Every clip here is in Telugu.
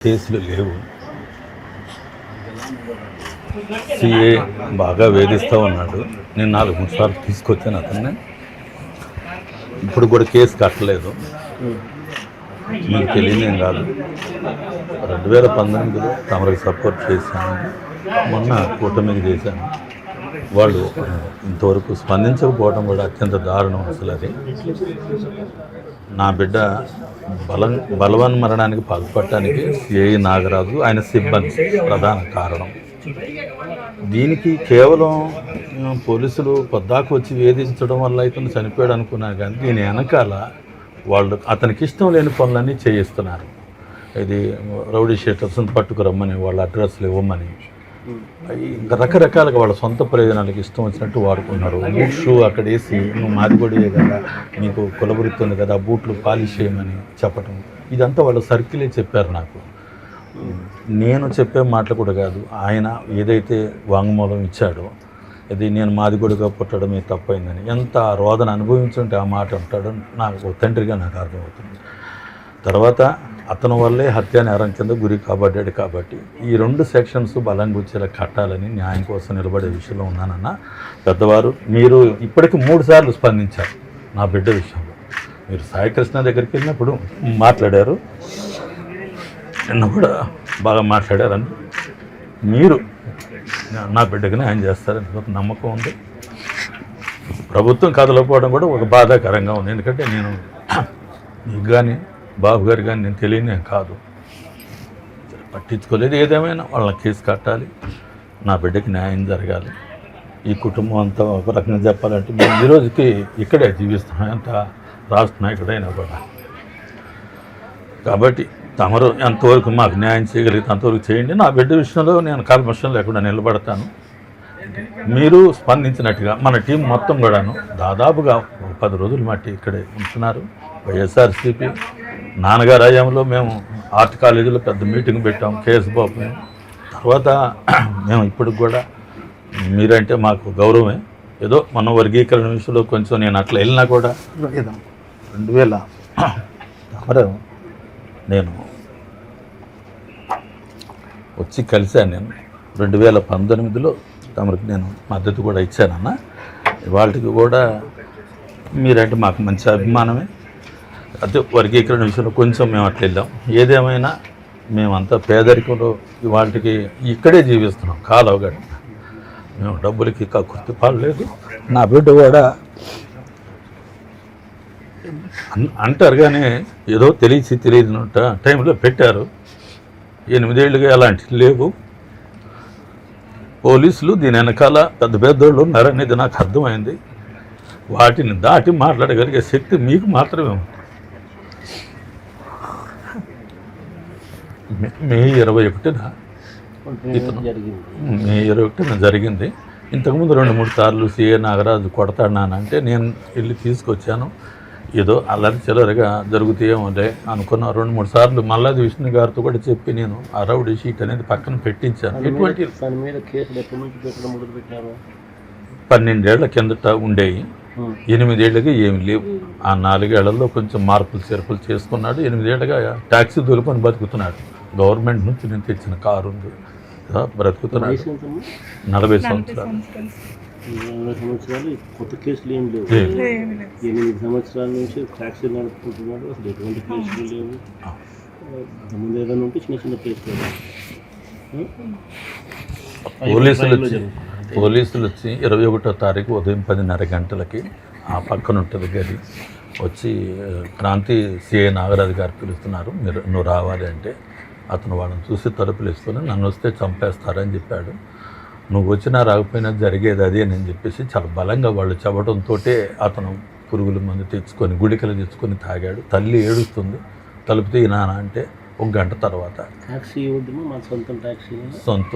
కేసులు లేవు. సిఏ బాగా వేధిస్తూ ఉన్నాడు. నేను 4-3 సార్లు తీసుకొచ్చాను అతన్ని. ఇప్పుడు కూడా కేసు కట్టలేదు. మీకు తెలియదేం కాదు. 2019లో తమరికి సపోర్ట్ చేశాను, మొన్న కూటమికి చేశాను. వాళ్ళు ఇంతవరకు స్పందించకపోవడం కూడా అత్యంత దారుణం. అసలు అది నా బిడ్డ బలవన్మరణానికి పాల్పడటానికి సిఐ నాగరాజు ఆయన సిబ్బంది ప్రధాన కారణం. దీనికి కేవలం పోలీసులు పొద్దాకు వచ్చి వేధించడం వల్ల అయితే చనిపోయాడు అనుకున్నారు, కానీ దీని వెనకాల వాళ్ళు అతనికి ఇష్టం లేని పనులన్నీ చేయిస్తున్నారు. ఇది రౌడీ షీటర్స్ని పట్టుకురమ్మని, వాళ్ళ అడ్రస్లు ఇవ్వమని, ఇంకా రకరకాలుగా వాళ్ళ సొంత ప్రయోజనాలకు ఇష్టం వచ్చినట్టు వాడుకున్నారు. బూట్ షూ అక్కడ వేసి నువ్వు మాదిగొడియే కదా, నీకు కులవృత్తి ఉంది కదా, బూట్లు పాలిష్ చేయమని చెప్పటం, ఇదంతా వాళ్ళ సర్కిలే చెప్పారు నాకు. నేను చెప్పే మాటలు కూడా కాదు. ఆయన ఏదైతే వాంగ్మూలం ఇచ్చాడో, ఇది నేను మాదిగొడిగా పుట్టడమే తప్పైందని, ఎంత రోదన అనుభవించుంటే ఆ మాట అంటాడో నాకు తండ్రిగా నాకు అర్థమవుతుంది. తర్వాత అతని వల్లే హత్యా నేరం కింద గురి కాబడ్డాడు. కాబట్టి ఈ 2 సెక్షన్స్ బలంగా వచ్చేలా కట్టాలని న్యాయం కోసం నిలబడే విషయంలో ఉన్నానన్న. పెద్దవారు మీరు ఇప్పటికి 3 సార్లు స్పందించారు నా బిడ్డ విషయంలో. మీరు సాయికృష్ణ దగ్గరికి వెళ్ళినప్పుడు మాట్లాడారు, నిన్న కూడా బాగా మాట్లాడారని. మీరు నా బిడ్డకి న్యాయం చేస్తారని ఒక నమ్మకం ఉంది. ప్రభుత్వం కదలకపోవడం కూడా ఒక బాధాకరంగా ఉంది. ఎందుకంటే నేను నీకు కానీ బాబు గారు కానీ నేను తెలియనే కాదు, పట్టించుకోలేదు. ఏదేమైనా వాళ్ళని కేసు కట్టాలి, నా బిడ్డకి న్యాయం జరగాలి. ఈ కుటుంబం అంతా ఒక రకంగా చెప్పాలంటే మేము ఈ రోజుకి ఇక్కడే జీవిస్తున్నాం, ఎంత రాష్ట్ర నాయకుడైనా కూడా. కాబట్టి తమరు ఎంతవరకు మాకు న్యాయం చేయగలిగితే అంతవరకు చేయండి. నా బిడ్డ విషయంలో నేను కల్మషం లేకుండా నిలబడతాను. మీరు స్పందించినట్టుగా మన టీం మొత్తం కూడాను దాదాపుగా 10 రోజులు మట్టి ఇక్కడే ఉంటున్నారు. వైఎస్ఆర్సీపీ నాన్నగారు హయాంలో మేము ఆర్ట్ కాలేజీలో పెద్ద మీటింగ్ పెట్టాం, కేసు బాబు. తర్వాత మేము ఇప్పటికి కూడా మీరంటే మాకు గౌరవమే. ఏదో మన వర్గీకరణ విషయంలో కొంచెం నేను అట్లా వెళ్ళినా కూడా 2000 నేను వచ్చి కలిశాను. నేను 2019లో తమరికి నేను మద్దతు కూడా ఇచ్చానన్న. వాళ్ళకి కూడా మీరంటే మాకు మంచి అభిమానమే. అదే వర్గీకరణ విషయంలో కొంచెం మేము అట్లా వెళ్ళాం. ఏదేమైనా మేమంతా పేదరికంలో వాళ్ళకి ఇక్కడే జీవిస్తున్నాం, కాలవగడ. మేము డబ్బులకి కక్కుర్తి పాడలేదు. నా బిడ్డ కూడా అంటారు కానీ ఏదో తెలియని టైంలో పెట్టారు. 8 ఏళ్ళుగా అలాంటివి లేవు. పోలీసులు దీని వెనకాల పెద్ద పెద్దోళ్ళు ఉన్నారనేది నాకు అర్థమైంది. వాటిని దాటి మాట్లాడగలిగే శక్తి మీకు మాత్రమే ఉంది. మే 21న జరిగింది. ఇంతకుముందు 2-3 సార్లు సిఏ నాగరాజు కొడతాడానంటే నేను వెళ్ళి తీసుకొచ్చాను. ఏదో అల్లరి చిల్లరగా జరుగుతాయేమోలే అనుకున్న 2-3 సార్లు మల్లాది విష్ణు గారితో కూడా చెప్పి నేను ఆ రౌడీ షీట్ అనేది పక్కన పెట్టించాను. ఎటువంటి 12 ఏళ్ల కిందట ఉండేవి, 8 ఏళ్ళకి ఏమి లేవు. ఆ 4 ఏళ్లలో కొంచెం మార్పులు చేర్పులు చేసుకున్నాడు. 8 ఏళ్ళగా ట్యాక్సీ దొలుకొని బతుకుతున్నాడు. గవర్నమెంట్ నుంచి నేను తెచ్చిన కారు ఉంది, బ్రతుకుతున్నాడు. 40 సంవత్సరాలు. కొత్త కేసులు ఏం లేవు. 8 సంవత్సరాల నుంచి ట్యాక్సీ నడుపుకుంటున్నాడు. అసలు ఎటువంటి కేసులు లేవు. ముందు ఏదైనా ఉంటే చిన్న చిన్న కేసులు. పోలీసులు వచ్చి 21వ తారీఖు ఉదయం 10:30 గంటలకి ఆ పక్కన ఉంటుంది గది, వచ్చి క్రాంతి సిఐ నాగరాజు గారు పిలుస్తున్నారు, నువ్వు రావాలి అంటే అతను వాళ్ళని చూసి తలుపులు వేసుకొని నన్ను వస్తే చంపేస్తారని చెప్పాడు. నువ్వు వచ్చినా రాకపోయినా జరిగేది అది అని చెప్పేసి చాలా బలంగా వాళ్ళు చెప్పడంతో అతను పురుగుల మందు తెచ్చుకొని గుడికలు తెచ్చుకొని తాగాడు. తల్లి ఏడుస్తుంది, తలుపు తీయనానా అంటే 1 గంట తర్వాత ట్యాక్సీ సొంత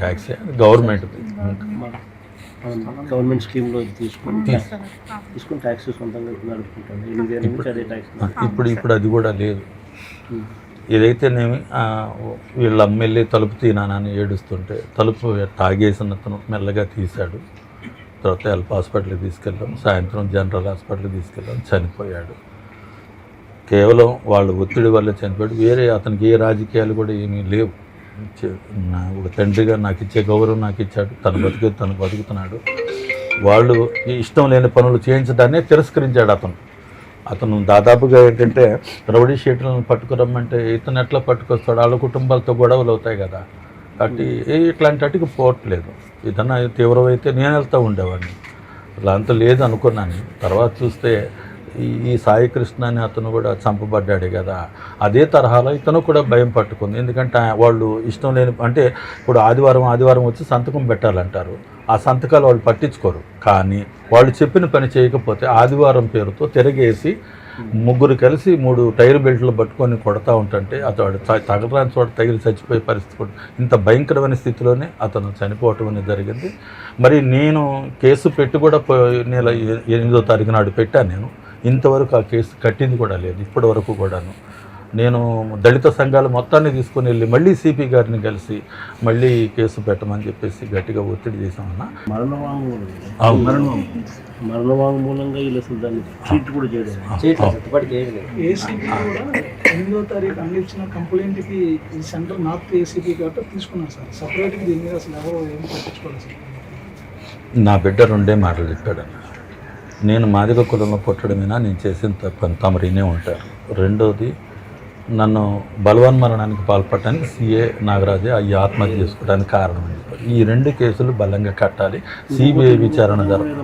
ట్యాక్సీ గవర్నమెంట్ స్కీమ్లో తీసుకొని ట్యాక్సీ సొంతంగా నడుపుకుంటాను. ఇప్పుడు అది కూడా లేదు. ఏదైతేనేమి వీళ్ళ అమ్మెళ్ళి తలుపు తీనానని ఏడుస్తుంటే తలుపు తాగేసిన అతను మెల్లగా తీశాడు. తర్వాత హెల్ప్ హాస్పిటల్కి తీసుకెళ్ళాం, సాయంత్రం జనరల్ హాస్పిటల్కి తీసుకెళ్ళాం, చనిపోయాడు. కేవలం వాళ్ళ ఒత్తిడి వల్ల చనిపోయాడు. వేరే అతనికి ఏ రాజకీయాలు కూడా ఏమీ లేవు. ఒక తండ్రిగా నాకు ఇచ్చే గౌరవం నాకు ఇచ్చాడు. తను బతుకుతున్నాడు. వాళ్ళు ఇష్టం లేని పనులు చేయించడాన్ని తిరస్కరించాడు అతను దాదాపుగా ఏంటంటే రౌడీ షీటర్లను పట్టుకురమ్మంటే ఇతను ఎట్లా పట్టుకొస్తాడు, వాళ్ళ కుటుంబాలతో గొడవలు అవుతాయి కదా, కాబట్టి ఇట్లాంటి వాటికి పోవట్లేదు. ఇతను తీవ్రమైతే నేను వెళ్తూ ఉండేవాడిని, అట్లా అంత లేదు అనుకున్నాను. తర్వాత చూస్తే ఈ సాయికృష్ణ అని అతను కూడా చంపబడ్డాడు కదా, అదే తరహాలో ఇతను కూడా భయం పట్టుకుంది. ఎందుకంటే వాళ్ళు ఇష్టం లేని అంటే ఇప్పుడు ఆదివారం వచ్చి సంతకం పెట్టాలంటారు, ఆ సంతకాలు వాళ్ళు పట్టించుకోరు. కానీ వాళ్ళు చెప్పిన పని చేయకపోతే ఆదివారం పేరుతో తిరగేసి ముగ్గురు కలిసి 3 టైర్ బెల్ట్లు పట్టుకొని కొడతా ఉంటుంటే అతడు తగలరాని చోట తగిలి చచ్చిపోయే పరిస్థితి కూడా. ఇంత భయంకరమైన స్థితిలోనే అతను చనిపోవటం అనేది జరిగింది. మరి నేను కేసు పెట్టి కూడా నెల 8వ తారీఖు నాడు పెట్టాను. నేను ఇంతవరకు ఆ కేసు కట్టింది కూడా లేదు ఇప్పటి వరకు కూడాను. నేను దళిత సంఘాలు మొత్తాన్ని తీసుకొని వెళ్ళి మళ్ళీ సిపి గారిని కలిసి మళ్ళీ కేసు పెట్టమని చెప్పేసి గట్టిగా ఒత్తిడి చేసామన్నా. మరణ వాంగ్మూలంగా వీళ్ళు అసలు దాన్ని ట్రీట్ కూడా చేయడం. ఏసీపీ కూడా 8వ తారీఖు అందించిన కంప్లైంట్కి ఈ సెంటర్ నార్త్ ఏసీపీ కాబట్టి తీసుకున్నాను సార్. సపరేట్గా దీని మీద అసలు ఎవరు ఏం పట్టించుకోలేదు సార్. నా బిడ్డ 2 మాటలు చెప్పాడన్న, నేను మాదిగ కులంలో పుట్టడమేనా, నేను చేసిన తప్పని తమరినే ఉంటారు. రెండోది, నన్ను బలవన్మరణానికి పాల్పడటానికి సిఏ నాగరాజే ఈ ఆత్మహత్య చేసుకోవడానికి కారణం అని చెప్పారు. ఈ 2 కేసులు బలంగా కట్టాలి, సిబిఐ విచారణ జరగాలి.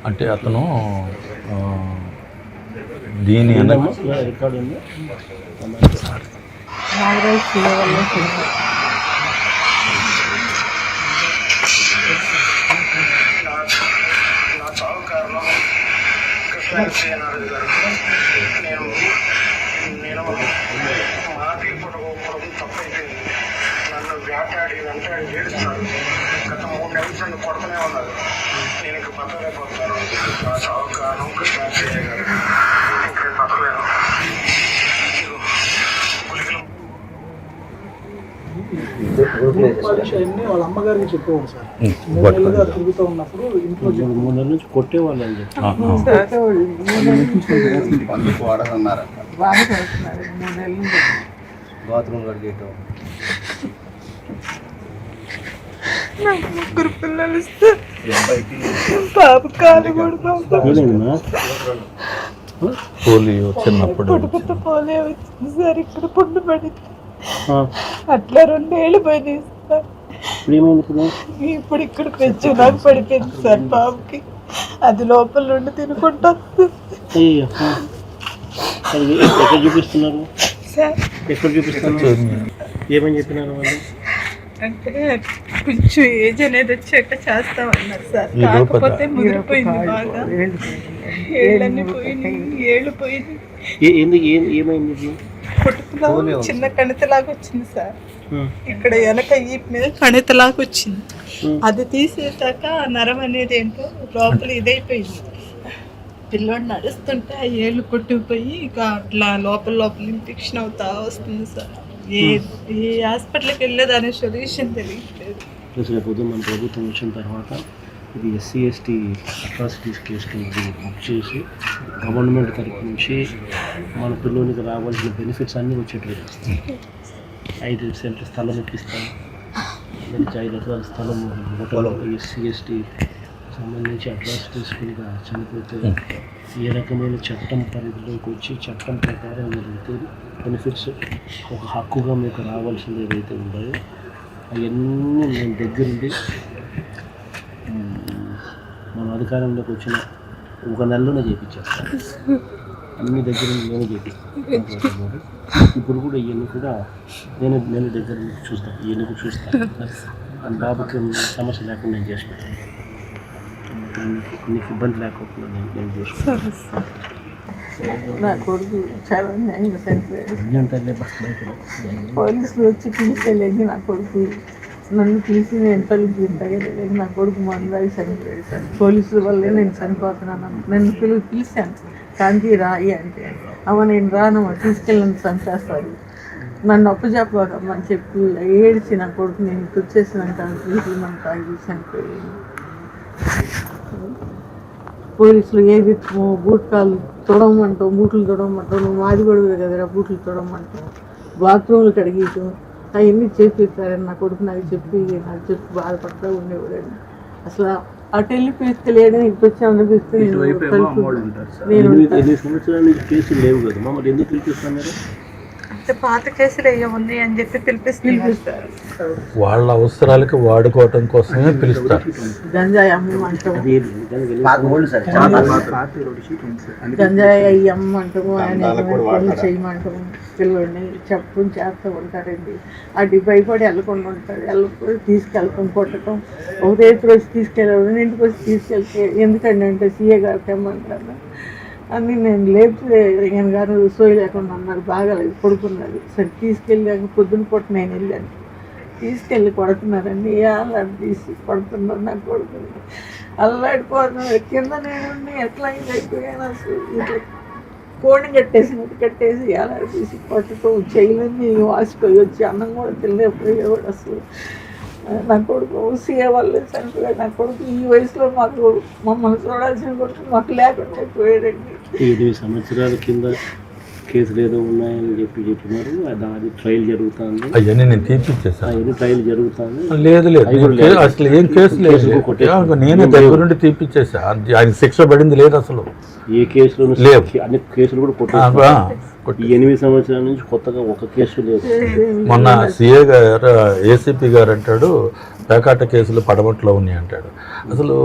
అంటే అతను దీని రికార్డు ఉంది. నేను మాది పుట్టకపోవడం తప్పైపోయింది. నన్ను వేటాడి ఏడుస్తున్నారు. గత 3 నెలల నన్ను కొడుతూనే ఉన్నారు. నేను ఇంక బతకలేకపోతున్నాను. నా చావు కారణం కృష్ణాచార్య గారు. ఇంక బతకలేను. అన్ని వాళ్ళ అమ్మగారికి చెప్పేవాడు సార్. 3 నెలలుగా తిరుగుతూ ఉన్నప్పుడు ఇంట్లో 3 నెలల నుంచి కొట్టేవాళ్ళు అని చెప్పి బాత్రూమ్ కడిగేయటం. ముగ్గురు పిల్లలు ఇస్తే బాబు కాలు కూడా పోలియో చిన్నప్పుడు పోలియో వచ్చింది సార్. ఇక్కడ పుండు పడింది, అట్లా 2 ఏళ్ళు పోయినాయి సార్. ఇప్పుడు ఇక్కడ పెంచు నాకు పడిపోయింది సార్ బాబుకి. అది లోపల నుండి తినుకుంటా. ఎక్కడ చూపిస్తున్నారు సార్? ఎక్కడ చూపిస్తున్నారు? ఏమని చెప్పినారు వాళ్ళు? అంటే కొంచెం ఏజ్ అనేది వచ్చాక చేస్తామన్నారు సార్. కాకపోతే ముదిరిపోయింది బాగా, ఏళ్ళన్నీ పోయినాయి, ఏళ్ళు పోయినాయి. ఏమైంది? పుట్టుకలో చిన్న కణితలాగా వచ్చింది సార్. ఇక్కడ వెనక ఈ మీద కణితలాగా వచ్చింది. అది తీసేసాక నరం అనేది ఏంటో లోపల ఇదైపోయింది. పిల్లోడు నడుస్తుంటే ఆ ఏళ్ళు కొట్టుకుపోయి ఇక అట్లా లోపల ఇన్ఫెక్షన్ అవుతా వస్తుంది సార్. ఏ హాస్పిటల్కి వెళ్ళేదాని సొల్యూషన్ తెలియట్లేదు. మన ప్రభుత్వం వచ్చిన తర్వాత ఇది SC ST అట్రాసిటీస్ కేసులు బుక్ చేసి గవర్నమెంట్ తరఫు నుంచి మన పిల్లలకి రావాల్సిన బెనిఫిట్స్ అన్నీ వచ్చేట్లేదు. 5 సెంటర్ స్థలం ఇప్పిస్తాం, 5 ఎకరాల స్థలం హోటల్. SC ST సంబంధించి అట్రాసిటీస్ కింద చనిపోతే ఏ రకమైన చట్టం పరిధిలోకి వచ్చి చట్టం ప్రకారం ఏదైతే బెనిఫిట్స్ ఒక హక్కుగా మీకు రావాల్సింది ఏదైతే ఉన్నాయో అవన్నీ నేను దగ్గరుండి మన అధికారంలోకి వచ్చిన 1 నెలలోనే చేయించేస్తాను. అన్ని దగ్గర నేనే చేపిస్తాను. ఇప్పుడు కూడా ఇవన్నీ కూడా నేను దగ్గర చూస్తాను, ఇవన్నీ కూడా చూస్తాను. అని బాబుకి సమస్య లేకుండా నేను చేసుకుంటాను, నీకు ఇబ్బంది లేకుండా నేను చేసుకుంటాను. నా కొడుకు చాలా న్యాయంగా పోలీసులు వచ్చి తీసుకెళ్ళేది. నా కొడుకు నన్ను తీసి నేను తలుపు తగ్గలేదు. నా కొడుకు మందాయి చనిపోయాడు సార్. పోలీసుల వల్లే నేను చనిపోతున్నాను. నన్ను పిలిచాను, కాంతి రాయి అంటే అమ్మ నేను రానమ్మా, తీసుకెళ్ళని చంపేస్తారు, నన్ను అప్పచెప్పకమ్మని చెప్పి ఏడిచి నా కొడుకు నేను వచ్చేసినాక తీసుకున్నాను తాగి చనిపోయాను. పోలీసులు ఏది బూట్లు తొడవమంటావు, బూట్లు తొడవమంటావు, నువ్వు మాది కూడా కదరా బూట్లు తొడవమంటావు, బాత్రూమ్లు కడిగేయటం అవన్నీ చేపిస్తారని నా కొడుకు నాకు చెప్పి బాధపడతా ఉండేవాడండి. అసలు అటు వెళ్ళిపోయి తెలియడం ఇటు వచ్చి అనిపిస్తే ఎన్ని సంవత్సరాల నుంచి కేసులు లేవు కదా, మరి ఎందుకు పిలిపిస్తాను మీరు? అంటే పాత కేసులు ఏమో ఉన్నాయి అని చెప్పి పిలిపిస్తారు. వాళ్ళ అవసరాలకి వాడుకోవటం కోసమే పిలుస్తారు. గంజాయి అమ్మమంటాము, అది గంజాయి అయ్యి అమ్మమంటాము, ఆయన పనులు చేయమంటాము, పిల్లల్ని చెప్పుకుని చేస్తూ ఉంటారండి. అది భయపడి వెళ్ళకుండా ఉంటాడు, వెళ్ళకపోయి తీసుకెళ్ళటం కొట్టడం. ఒకటే రోజు తీసుకెళ్ళాడు, ఇంటికి వచ్చి తీసుకెళ్తే ఎందుకండి అంటే సీఏ గారు తెమ్మంటారు అని నేను లేపితే ఈయన గారు సోయి లేకుండా అన్నారు, బాగాలేదు పడుకున్నది. సరే తీసుకెళ్ళాక పొద్దున పూట నేను వెళ్ళాను, తీసుకెళ్ళి కొడుతున్నారండి, అల్లాడి తీసి కొడుతున్నారు. నాకు కొడుతుంది అల్లాడిపోతున్నాడు కింద నేను ఎట్లా అయిపోయాను. అసలు ఇట్లా కోడిని కట్టేసి అల్లాడి తీసి కొట్టడం, చేయలేని వాసిపోయి వచ్చి అన్నం కూడా తినలేకపోయేవాడు. అసలు నా కొడుకు సీఏ వాళ్ళే చనిపోయాడు. నా కొడుకు ఈ వయసులో మమ్మల్ని చూడాల్సిన కొడుకు మాకు లేకుండా అయిపోయాడండి. 8 సంవత్సరాల కింద కేసులు ఏదో ఉన్నాయని చెప్పినారు, అది ట్రయల్ జరుగుతుంది. అవన్నీ నేను తీపిచ్చేసాను. అవన్నీ ట్రయల్ జరుగుతుంది. లేదు అసలు ఏం కేసు లేదు, నేనే దగ్గరుండి తీపిచ్చేసా. ఆయన శిక్ష పడింది లేదు అసలు, ఏ కేసులో లేవు. అన్ని కేసులు కూడా కొట్టేస్తారు. 8 సంవత్సరాల నుంచి కొత్తగా ఒక కేసు లేదు. మొన్న సిఏ గారు ఏసీపీ గారు అంటాడు పేకాట కేసులు పడమట్లో ఉన్నాయి అంటాడు. అసలు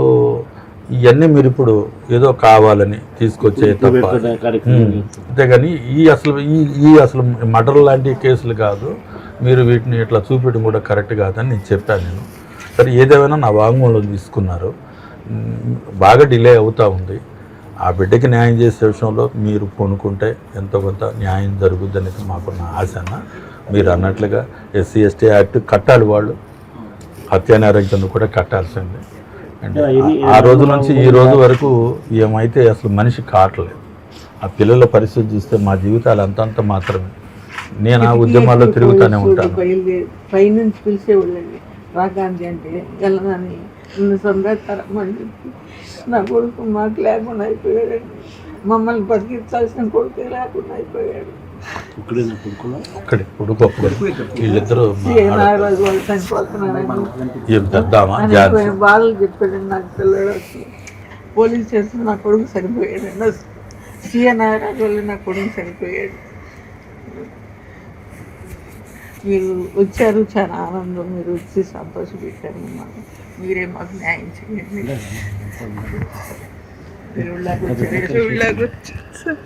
ఇవన్నీ మీరు ఇప్పుడు ఏదో కావాలని తీసుకొచ్చే తప్ప, అంతేగాని అసలు మర్డర్ లాంటి కేసులు కాదు. మీరు వీటిని ఇట్లా చూపించడం కూడా కరెక్ట్ కాదని నేను చెప్పాను. నేను సరే ఏదేమైనా నా వాంగ్మూలం తీసుకున్నారు, బాగా డిలే అవుతూ ఉంది. ఆ బిడ్డకి న్యాయం చేసే విషయంలో మీరు కొనుక్కుంటే ఎంతో కొంత న్యాయం జరుగుద్ది అనేది మాకున్న ఆశన. మీరు అన్నట్లుగా ఎస్సీ ఎస్టీ యాక్ట్ కట్టాలి, వాళ్ళు హత్యానేరం కింద కూడా కట్టాల్సింది. అంటే ఆ రోజు నుంచి ఈ రోజు వరకు ఏమైతే అసలు మనిషి కావట్లేదు. ఆ పిల్లల పరిస్థితి చూస్తే మా జీవితాలు అంతంత మాత్రమే. నేను ఆ ఉద్యమాల్లో తిరుగుతూనే ఉంటాను. పైనుంచి పిలిచేవాళ్ళండి, రాగాంధీ అంటే వెళ్ళనని సంబేస్తారమ్మని చెప్పి నా కొడుకు మాకు లేకుండా అయిపోయాడండి. మమ్మల్ని బతికించాల్సిన కొడుకు లేకుండా అయిపోయాడు. ఒక్కడే కొడుకు, వీళ్ళిద్దరూ నాగరాజు వాళ్ళు చనిపోతున్నారని బాధలు చెప్పాడండి. నాకు పిల్లడు వచ్చి పోలీస్ స్టేషన్ నా కొడుకు చనిపోయాడండి. సీఏ నాగరాజు వాళ్ళు నా కొడుకు చనిపోయాడు. మీరు వచ్చారు, చాలా ఆనందం. మీరు వచ్చి సంతోషపెట్టారు మమ్మల్ని. మీరే మాకు న్యాయం చేయండి. వచ్చారు